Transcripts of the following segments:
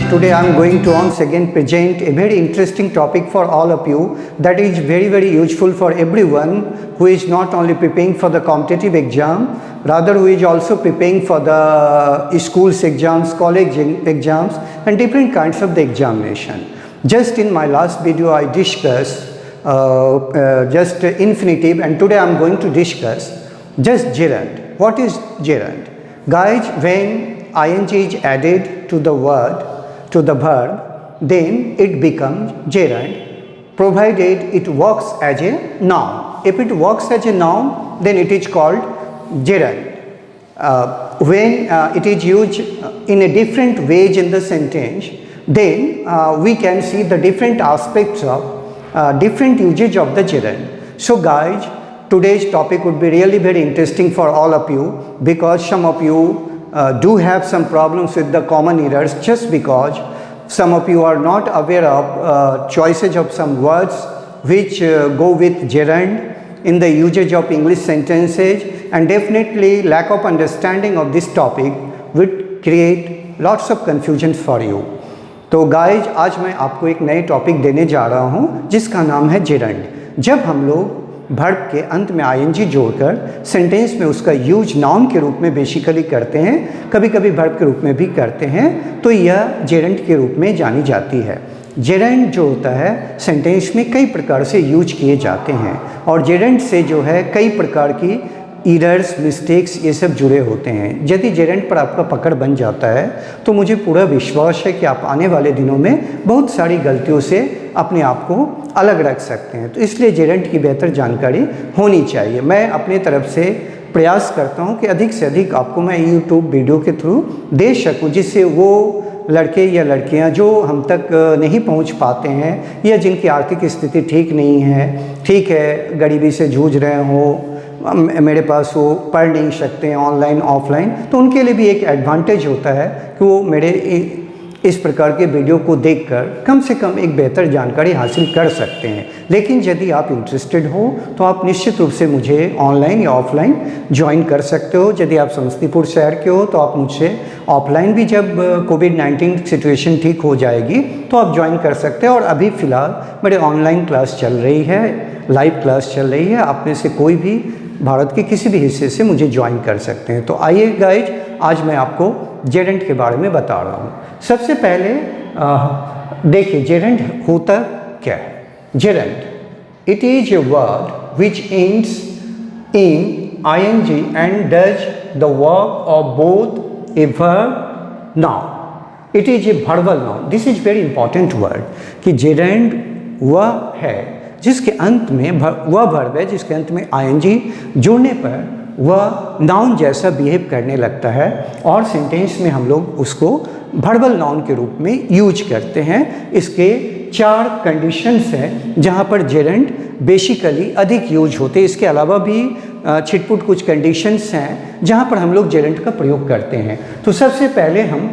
Today I am going to once again present a very interesting topic for all of you that is very useful for everyone who is not only preparing for the competitive exam, rather who is also preparing for the schools exams, college exams and different kinds of the examination. Just in my last video I discussed just infinitive, and today I am going to discuss just gerund. What is gerund? Guys, when ing is added to the word, to the verb, then it becomes gerund, provided it works as a noun. If it works as a noun, then it is called gerund. When it is used in a different way in the sentence, then we can see the different aspects of different usage of the gerund. So guys, today's topic would be really very interesting for all of you, because some of you do have some problems with the common errors, just because some of you are not aware of choices of some words which go with gerund in the usage of English sentences, and definitely lack of understanding of this topic would create lots of confusion for you. तो guys, आज मैं आपको एक नए topic देने जा रहा हूँ जिसका नाम है जेरंड। जब हम लोग वर्ब के अंत में आईएनजी जोड़कर सेंटेंस में उसका यूज नाउन के रूप में बेसिकली करते हैं, कभी कभी वर्ब के रूप में भी करते हैं, तो यह जेरंड के रूप में जानी जाती है। जेरंड जो होता है सेंटेंस में कई प्रकार से यूज किए जाते हैं, और जेरंड से जो है कई प्रकार की एरर्स, मिस्टेक्स ये सब जुड़े होते हैं। यदि जेरंड पर आपका पकड़ बन जाता है तो मुझे पूरा विश्वास है कि आप आने वाले दिनों में बहुत सारी गलतियों से अपने आप को अलग रख सकते हैं। तो इसलिए जेरंड की बेहतर जानकारी होनी चाहिए। मैं अपने तरफ से प्रयास करता हूं कि अधिक से अधिक आपको मैं यूट्यूब वीडियो के थ्रू दे सकूं, जिससे वो लड़के या लड़कियां जो हम तक नहीं पहुंच पाते हैं, या जिनकी आर्थिक स्थिति ठीक नहीं है, ठीक है, गरीबी से जूझ रहे हो, मेरे पास वो पढ़ नहीं सकते हैं ऑनलाइन ऑफलाइन, तो उनके लिए भी एक एडवांटेज होता है कि वो मेरे इस प्रकार के वीडियो को देखकर कम से कम एक बेहतर जानकारी हासिल कर सकते हैं। लेकिन यदि आप इंटरेस्टेड हो तो आप निश्चित रूप से मुझे ऑनलाइन या ऑफलाइन ज्वाइन कर सकते हो। यदि आप समस्तीपुर शहर के हो तो आप मुझसे ऑफलाइन भी, जब कोविड-19 सिचुएशन ठीक हो जाएगी तो आप ज्वाइन कर सकते हैं। और अभी फ़िलहाल मेरे ऑनलाइन क्लास चल रही है, लाइव क्लास चल रही है। आप में से कोई भी भारत के किसी भी हिस्से से मुझे ज्वाइन कर सकते हैं। तो आइए गाइज, आज मैं आपको जेरंड के बारे में बता रहा हूँ। सबसे पहले देखिए जेरंड होता क्या है। Gerund, it is a word which ends in I N G and does the work of both a verb noun. It is a verbal noun. This is very important word कि जेरंड वह है जिसके अंत में वह वर्ब है जिसके अंत में आईएनजी जुड़ने पर वह नाउन जैसा बिहेव करने लगता है, और सेंटेंस में हम लोग उसको वर्बल नाउन के रूप में यूज करते हैं। इसके 4 कंडीशंस हैं जहाँ पर जेरंड बेसिकली अधिक यूज होते हैं। इसके अलावा भी छिटपुट कुछ कंडीशंस हैं जहाँ पर हम लोग जेरंड का प्रयोग करते हैं। तो सबसे पहले हम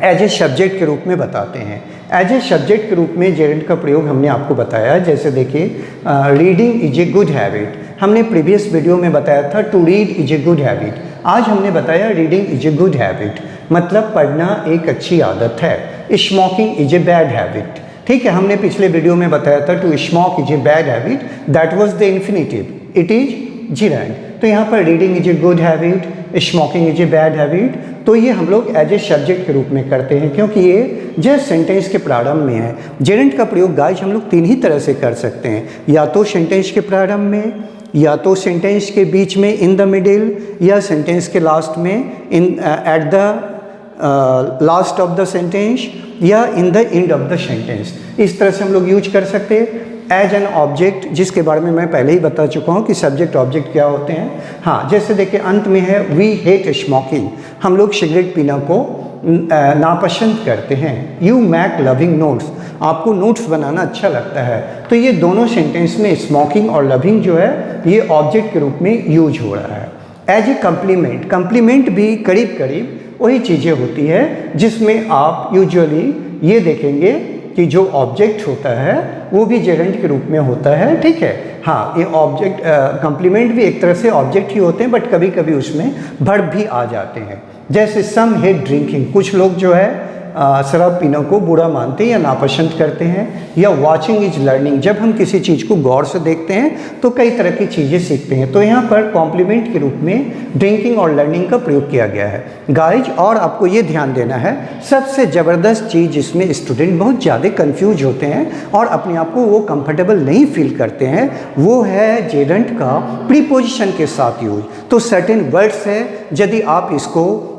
एज ए सब्जेक्ट के रूप में बताते हैं। एज ए सब्जेक्ट के रूप में जेरंड का प्रयोग हमने आपको बताया। जैसे देखिए, reading is a good habit, हमने प्रीवियस वीडियो में बताया था to read is a good habit. आज हमने बताया reading is a good habit, मतलब पढ़ना एक अच्छी आदत है। Smoking is a bad habit, ठीक है, हमने पिछले वीडियो में बताया था to smoke is a bad habit, that was the infinitive, it is gerund. तो यहाँ पर reading is a good habit, smoking is a bad habit, तो ये हम लोग एज ए सब्जेक्ट के रूप में करते हैं, क्योंकि ये जस्ट सेंटेंस के प्रारंभ में है। जेरंड का प्रयोग गाइस हम लोग 3 ही तरह से कर सकते हैं, या तो सेंटेंस के प्रारंभ में, या तो सेंटेंस के बीच में इन द मिडिल, या सेंटेंस के लास्ट में in at the last of the sentence, या in the end of the sentence. इस तरह से हम लोग यूज कर सकते हैं। एज एन ऑब्जेक्ट, जिसके बारे में मैं पहले ही बता चुका हूँ कि सब्जेक्ट ऑब्जेक्ट क्या होते हैं। हाँ, जैसे देखिए अंत में है वी हेट स्मोकिंग, हम लोग सिगरेट पीना को नापसंद करते हैं। यू मैक लविंग नोट्स, आपको नोट्स बनाना अच्छा लगता है। तो ये दोनों सेंटेंस में स्मोकिंग और लविंग जो है ये ऑब्जेक्ट के रूप में यूज हो रहा है। एज ए कम्प्लीमेंट, कम्प्लीमेंट भी करीब करीब वही चीज़ें होती है जिसमें आप यूजुअली ये देखेंगे कि जो ऑब्जेक्ट होता है वो भी जेरेंट के रूप में होता है, ठीक है। हाँ, ये ऑब्जेक्ट कॉम्प्लीमेंट भी एक तरह से ऑब्जेक्ट ही होते हैं, बट कभी कभी उसमें वर्ब भी आ जाते हैं। जैसे सम हेट ड्रिंकिंग, कुछ लोग जो है शराब पीना को बुरा मानते हैं या नापसंद करते हैं। या वॉचिंग इज लर्निंग, जब हम किसी चीज़ को गौर से देखते हैं तो कई तरह की चीज़ें सीखते हैं। तो यहाँ पर कॉम्प्लीमेंट के रूप में ड्रिंकिंग और लर्निंग का प्रयोग किया गया है गाइज। और आपको ये ध्यान देना है, सबसे ज़बरदस्त चीज़ जिसमें स्टूडेंट बहुत ज़्यादा कंफ्यूज होते हैं और अपने आप को वो कंफर्टेबल नहीं फील करते हैं, वो है जेरेंट का प्रीपोजिशन के साथ यूज। तो सर्टेन वर्ड्स है, यदि आप इसको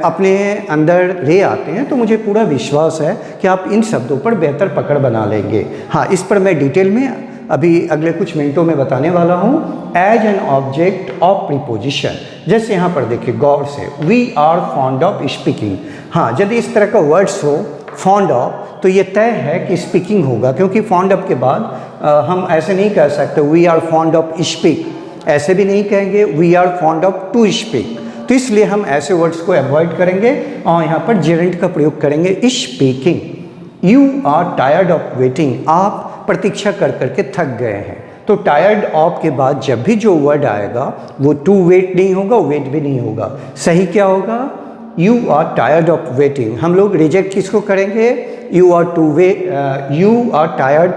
अपने अंदर ले आते हैं तो मुझे पूरा विश्वास है कि आप इन शब्दों पर बेहतर पकड़ बना लेंगे। हाँ, इस पर मैं डिटेल में अभी अगले कुछ मिनटों में बताने वाला हूँ। As an object of preposition, जैसे यहाँ पर देखिए गौर से, we are fond of speaking. हाँ, यदि इस तरह का वर्ड्स हो फॉन्ड ऑफ, तो ये तय है कि स्पीकिंग होगा, क्योंकि फॉन्ड ऑफ के बाद हम ऐसे नहीं कह सकते we are fond of speak, ऐसे भी नहीं कहेंगे we are fond of to speak. तो इसलिए हम ऐसे वर्ड्स को अवॉइड करेंगे और यहाँ पर जेरेंट का प्रयोग करेंगे speaking. You are tired of waiting, आप प्रतीक्षा कर करके थक गए हैं। तो टायर्ड ऑफ के बाद जब भी जो वर्ड आएगा वो टू वेट नहीं होगा, वेट भी नहीं होगा, सही क्या होगा, you are tired of waiting. हम लोग रिजेक्ट किसको करेंगे, you are tired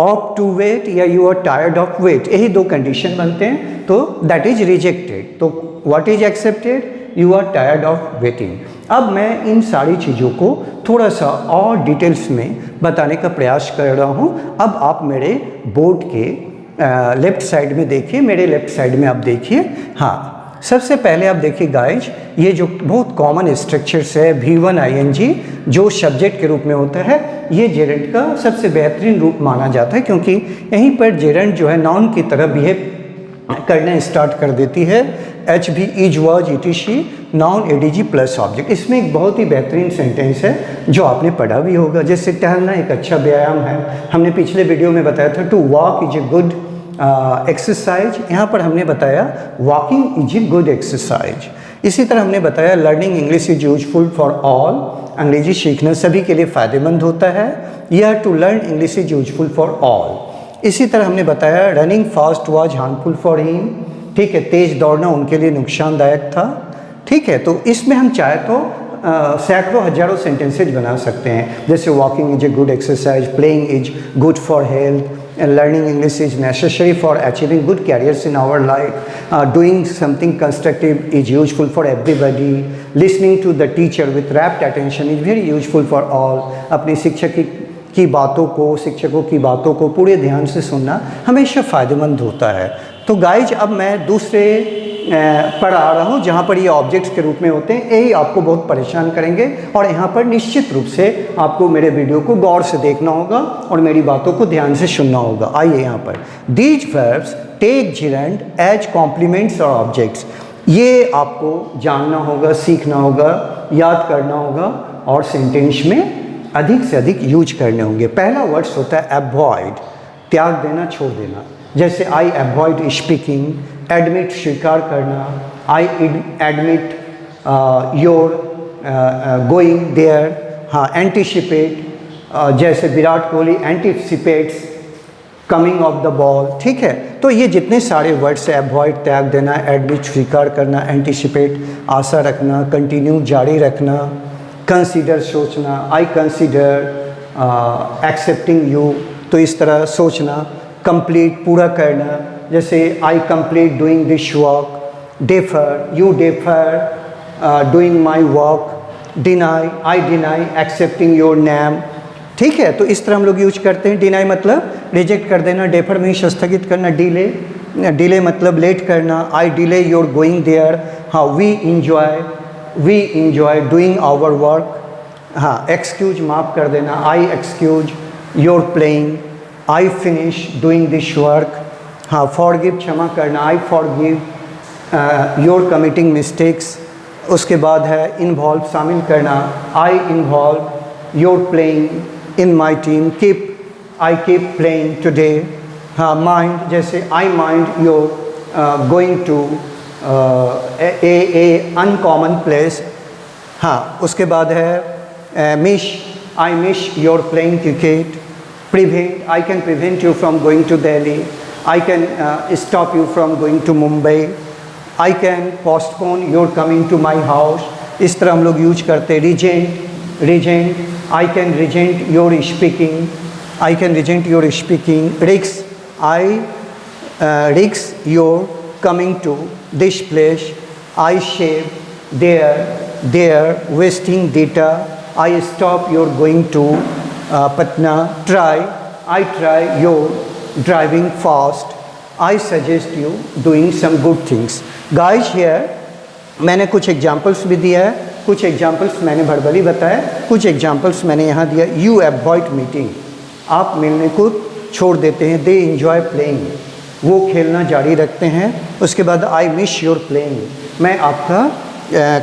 of to wait या you are tired of wait, यही दो कंडीशन बनते हैं, तो दैट इज रिजेक्टेड। तो what is accepted, you are tired of waiting. अब मैं इन सारी चीज़ों को थोड़ा सा और डिटेल्स में बताने का प्रयास कर रहा हूँ। अब आप मेरे बोर्ड के लेफ्ट साइड में देखिए, मेरे लेफ्ट साइड में आप देखिए। हाँ, सबसे पहले आप देखिए गाइज, ये जो बहुत कॉमन स्ट्रक्चर्स है V1 ING जो सब्जेक्ट के रूप में होता है, ये जेरेंट का सबसे बेहतरीन रूप माना जाता है, क्योंकि यहीं पर जेरेंट जो है नाउन की तरह बिहेव करना स्टार्ट कर देती है। एच भी is was ETC noun ADG plus object. इसमें एक बहुत ही बेहतरीन सेंटेंस है जो आपने पढ़ा भी होगा, जैसे टहलना एक अच्छा व्यायाम है। हमने पिछले वीडियो में बताया था to walk is a good exercise, यहाँ पर हमने बताया walking is a good exercise. इसी तरह हमने बताया learning English is useful for all, अंग्रेजी सीखना सभी के लिए फ़ायदेमंद होता है। यह to learn English is useful for all. इसी तरह हमने बताया running fast was harmful for him, ठीक है, तेज़ दौड़ना उनके लिए नुकसानदायक था, ठीक है। तो इसमें हम चाहे तो सैकड़ों हजारों सेंटेंसेज बना सकते हैं, जैसे walking is a good exercise, playing is good for health, and learning English is necessary for achieving good careers in our life, doing something constructive is useful for everybody, listening to the teacher with rapt attention is very useful for all। अपनी शिक्षकों की बातों को पूरे ध्यान से सुनना हमेशा फ़ायदेमंद होता है। तो गाइज, अब मैं दूसरे पर आ रहा हूँ जहाँ पर ये ऑब्जेक्ट्स के रूप में होते हैं, यही आपको बहुत परेशान करेंगे और यहाँ पर निश्चित रूप से आपको मेरे वीडियो को गौर से देखना होगा और मेरी बातों को ध्यान से सुनना होगा। आइए यहाँ पर, these verbs take gerund as complements और ऑब्जेक्ट्स, ये आपको जानना होगा, सीखना होगा, याद करना होगा और सेंटेंस में अधिक से अधिक यूज करने होंगे। पहला वर्ड्स होता है अवॉइड, त्याग देना, छोड़ देना। जैसे आई अवॉइड स्पीकिंग, एडमिट स्वीकार करना, I admit your going there. हाँ, एंटिसिपेट, जैसे Virat Kohli anticipates coming off the ball, ठीक है। तो ये जितने सारे वर्ड्स है, अवॉइड त्याग देना, एडमिट स्वीकार करना, एंटिसिपेट आशा रखना, कंटिन्यू जारी रखना, कंसीडर सोचना, आई कंसीडर एक्सेप्टिंग यू, तो इस तरह सोचना, कंप्लीट पूरा करना, जैसे आई complete doing this work, defer you defer doing my work, deny I deny accepting your name, ठीक है। तो इस तरह हम लोग यूज करते हैं। डिनाई मतलब रिजेक्ट कर देना, डेफर में स्थगित करना, डिले मतलब लेट करना, I delay your going there. हाँ, we enjoy doing our work. हाँ, एक्सक्यूज माफ़ कर देना, I excuse your playing, I finish doing this work. हाँ, फॉरगिव क्षमा करना, I forgive your committing mistakes. उसके बाद है इन्वॉल्व शामिल करना, I involve your playing in my team, I keep playing today. हाँ, माइंड, जैसे I mind your going to a uncommon place. हाँ, उसके बाद है miss I miss your playing cricket. Prevent, I can prevent you from going to Delhi. I can stop you from going to Mumbai. I can postpone your coming to my house. इस तरह हम लोग use करते regent. I can regent your speaking. I can regent your speaking. Risk, I risk your coming to this place. I save there wasting data. I stop your going to Patna. I try your driving fast. I suggest you doing some good things. Guys, here मैंने कुछ examples भी दिया है, कुछ examples मैंने verbally बताया, कुछ examples मैंने यहाँ दिया. यू अवॉइड मीटिंग, आप मिलने को छोड़ देते हैं. दे इंजॉय प्लेइंग, वो खेलना जारी रखते हैं. उसके बाद आई मिस योर प्लेइंग, मैं आपका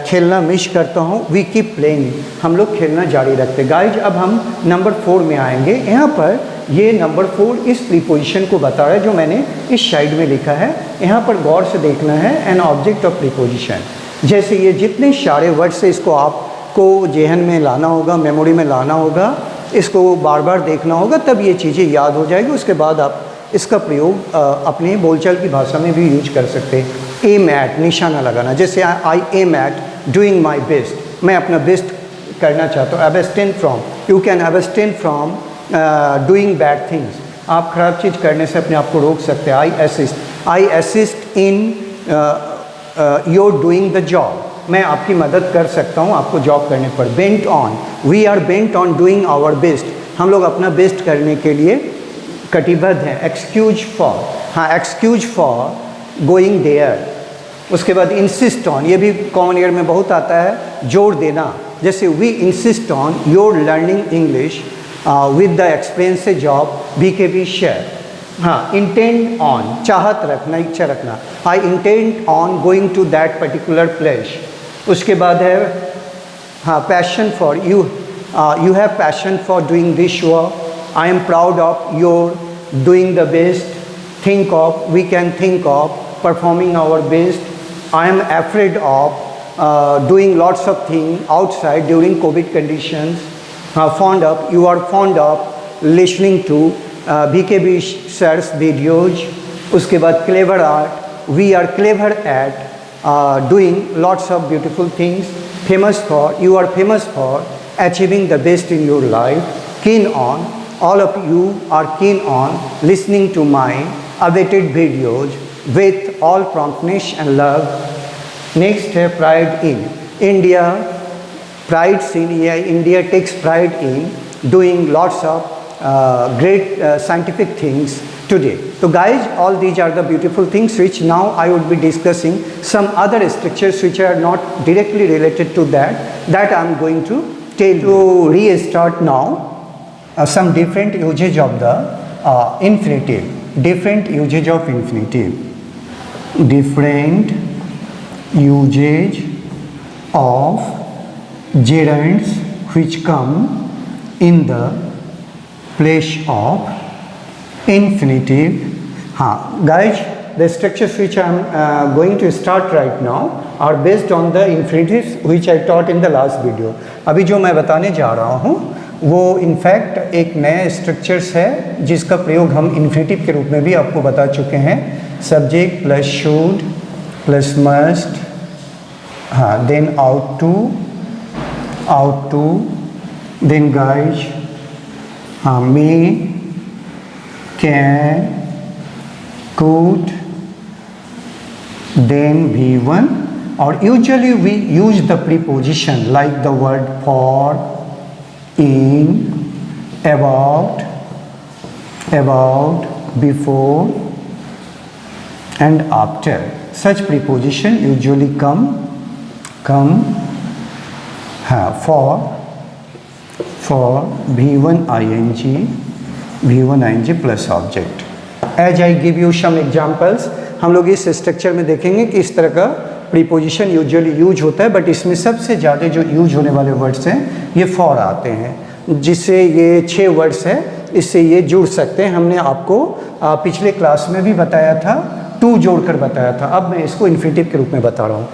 खेलना मिस करता हूँ. वी कीप प्लेइंग, हम लोग खेलना जारी रखते हैं. गाइज, अब हम नंबर 4 में आएंगे. यहाँ पर ये नंबर 4 इस प्रीपोजिशन को बता रहा है जो मैंने इस साइड में लिखा है. यहाँ पर गौर से देखना है. एन ऑब्जेक्ट ऑफ प्रीपोजिशन, जैसे ये जितने सारे वर्ड्स है इसको आपको जेहन में लाना होगा, मेमोरी में लाना होगा, इसको बार बार देखना होगा, तब ये चीज़ें याद हो जाएगी. उसके बाद आप इसका प्रयोग अपने बोलचाल की भाषा में भी यूज कर सकते हैं. एम एट, निशाना लगाना. जैसे I am at doing my best, मैं अपना बेस्ट करना चाहता हूँ. Abstain from, you can abstain from doing bad things, आप खराब चीज़ करने से अपने आप को रोक सकते हैं. I assist in your doing the job, मैं आपकी मदद कर सकता हूँ आपको जॉब करने पर. Bent on, we are bent on doing our best, हम लोग अपना बेस्ट करने के लिए कटिबद्ध हैं. एक्सक्यूज फॉर, हाँ एक्सक्यूज फॉर गोइंग देयर. उसके बाद इंसिस्ट ऑन, ये भी कॉमन ईयर में बहुत आता है, जोर देना. जैसे we insist on your learning English with the expensive job BKB share. हाँ, इंटेंड ऑन, चाहत रखना, इच्छा रखना. I intend on going to that particular place. उसके बाद है हाँ passion for, you have passion for doing this work. I am proud of your doing the best. Think of, we can think of performing our best. I am afraid of doing lots of thing outside during Covid conditions. Fond of, you are fond of listening to BKB shares videos. उसके बाद clever art, we are clever at doing lots of beautiful things. Famous for, you are famous for achieving the best in your life. Keen on, all of you are keen on listening to my awaited videos with all promptness and love. Next है pride in. India prides in, India takes pride in doing lots of great scientific things today. So guys, all these are the beautiful things which now I would be discussing. Some other structures which are not directly related to that I am going to tell you. To restart now, some different usage of the infinitive. Different usage of infinitive. Different usage of gerunds which come in the place of infinitive. Guys, the structures which I am going to start right now are based on the infinitives which I taught in the last video. अभी जो मैं बताने जा रहा हूँ वो in fact एक नया स्ट्रक्चर्स है जिसका प्रयोग हम इन्फिनिटिव के रूप में भी आपको बता चुके हैं. Subject plus should plus must, then ought to, then guys may, can, could, then V1, or usually we use the preposition like the word for, in, about, before and after. Such preposition usually come for V1 ing plus object. As I give you some examples, हम लोग इस structure में देखेंगे कि इस तरह का preposition usually use होता है, बट इसमें सबसे ज़्यादा जो यूज होने वाले वर्ड्स हैं ये फॉर आते हैं, जिससे ये 6 वर्ड्स हैं, इससे ये जुड़ सकते हैं. हमने आपको पिछले क्लास में भी बताया था, टू जोड़कर बताया था. अब मैं इसको इन्फिनिटिव के रूप में बता रहा हूँ.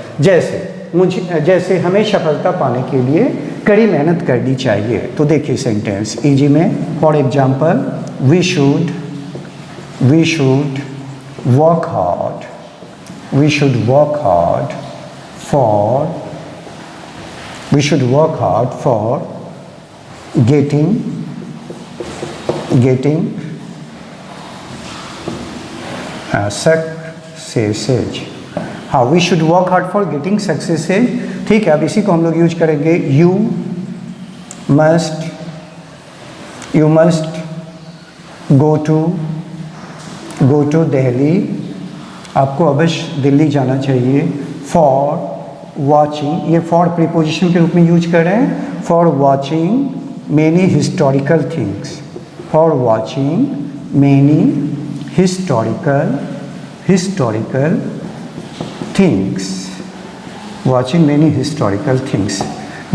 जैसे हमें सफलता पाने के लिए कड़ी मेहनत करनी चाहिए। तो देखिए सेंटेंस इजी में, for example we should work hard, we should work hard for getting successes। हाँ, we should work hard for getting successes। ठीक है, अब इसी को हम लोग यूज करेंगे, you must go to Delhi, आपको अवश्य दिल्ली जाना चाहिए। फॉर वॉचिंग, ये फॉर प्रीपोजिशन के रूप में यूज कर रहे हैं, for watching many historical things, for watching many historical things, watching many historical things.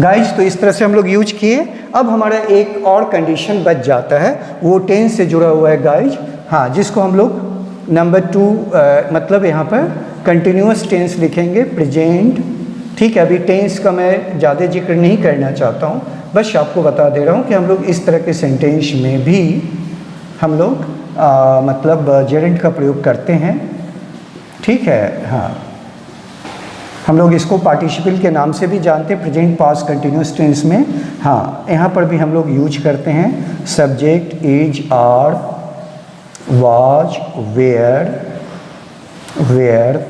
Guys, तो इस तरह से हम लोग यूज किए। अब हमारा एक और कंडीशन बच जाता है, वो टेंस से जुड़ा हुआ है गाइज। हाँ, जिसको हम लोग नंबर 2 मतलब यहाँ पर कंटिन्यूस टेंस लिखेंगे, प्रेजेंट। ठीक है, अभी टेंस का मैं ज़्यादा जिक्र नहीं करना चाहता हूँ, बस आपको बता दे रहा हूँ कि हम लोग इस तरह के सेंटेंस में भी हम लोग मतलब जेरेंट का प्रयोग करते हैं। ठीक है, हाँ, हम लोग इसको पार्टिसिपल के नाम से भी जानते हैं, प्रेजेंट पास्ट कंटिन्यूस टेंस में। हाँ, यहाँ पर भी हम लोग यूज करते हैं subject is, are, was, where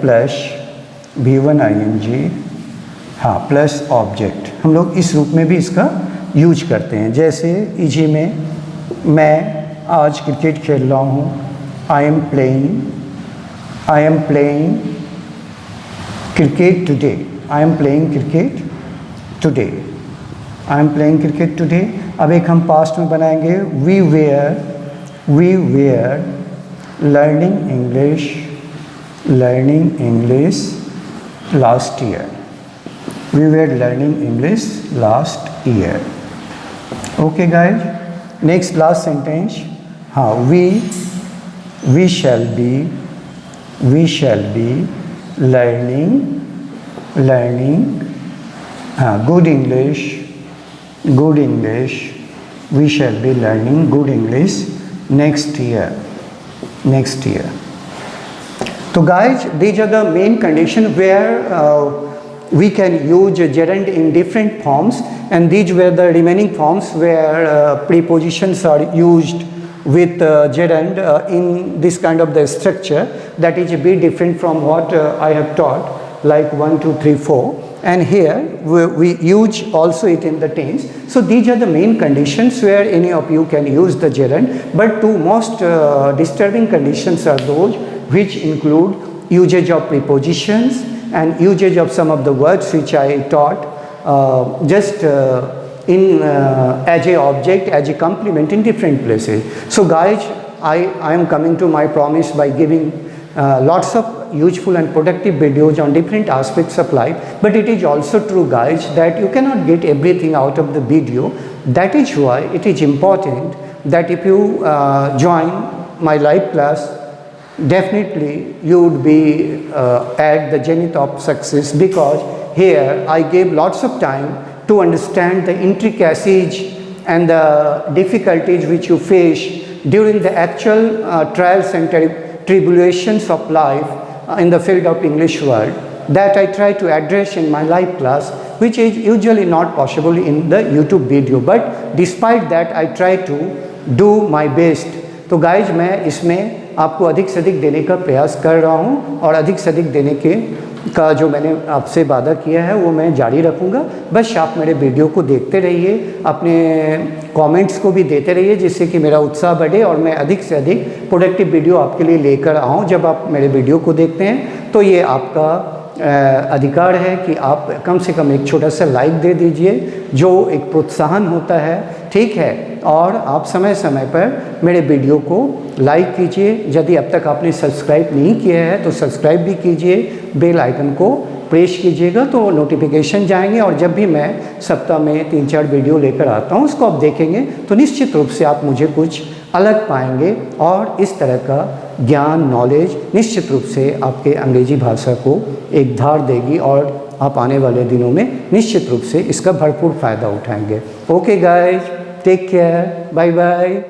plus V1 ing, हाँ, प्लस ऑब्जेक्ट। हम लोग इस रूप में भी इसका यूज करते हैं। जैसे इजी में, मैं आज क्रिकेट खेल रहा हूँ, I am playing cricket today, I am playing cricket today. अब एक हम पास्ट में बनाएंगे, we were learning English last year, we were learning English last year। okay guys, next last sentence, हाँ, we shall be learning हाँ, good English, we shall be learning good English next year। So guys, these are the main condition where we can use gerund in different forms, and these were the remaining forms where prepositions are used with gerund in this kind of the structure that is a bit different from what I have taught, like 1, 2, 3, 4. And here we use also it in the tense. So these are the main conditions where any of you can use the gerund. But two most disturbing conditions are those which include usage of prepositions and usage of some of the words which I taught just in as a object, as a complement in different places. So guys, I am coming to my promise by giving lots of useful and productive videos on different aspects of life, but it is also true guys that you cannot get everything out of the video. That is why it is important that if you join my live class, definitely you would be at the zenith of success, because here I gave lots of time to understand the intricacies and the difficulties which you face during the actual trials and tribulations of life in the field of English world, that I try to address in my live class, which is usually not possible in the YouTube video, but despite that I try to do my best। तो guys, मैं इसमें आपको अधिक से अधिक देने का प्रयास कर रहा हूँ, और अधिक से अधिक देने का जो मैंने आपसे वादा किया है वो मैं जारी रखूँगा। बस आप मेरे वीडियो को देखते रहिए, अपने कमेंट्स को भी देते रहिए, जिससे कि मेरा उत्साह बढ़े और मैं अधिक से अधिक प्रोडक्टिव वीडियो आपके लिए लेकर आऊँ। जब आप मेरे वीडियो को देखते हैं तो ये आपका अधिकार है कि आप कम से कम एक छोटा सा लाइक दे दीजिए, जो एक प्रोत्साहन होता है। ठीक है, और आप समय समय पर मेरे वीडियो को लाइक कीजिए। यदि अब तक आपने सब्सक्राइब नहीं किया है तो सब्सक्राइब भी कीजिए, बेल आइकन को प्रेस कीजिएगा तो नोटिफिकेशन जाएंगे, और जब भी मैं सप्ताह में 3-4 वीडियो लेकर आता हूँ उसको आप देखेंगे तो निश्चित रूप से आप मुझे कुछ अलग पाएंगे, और इस तरह का ज्ञान, नॉलेज निश्चित रूप से आपके अंग्रेजी भाषा को एक धार देगी और आप आने वाले दिनों में निश्चित रूप से इसका भरपूर फ़ायदा उठाएंगे। Okay guys, take care, bye bye.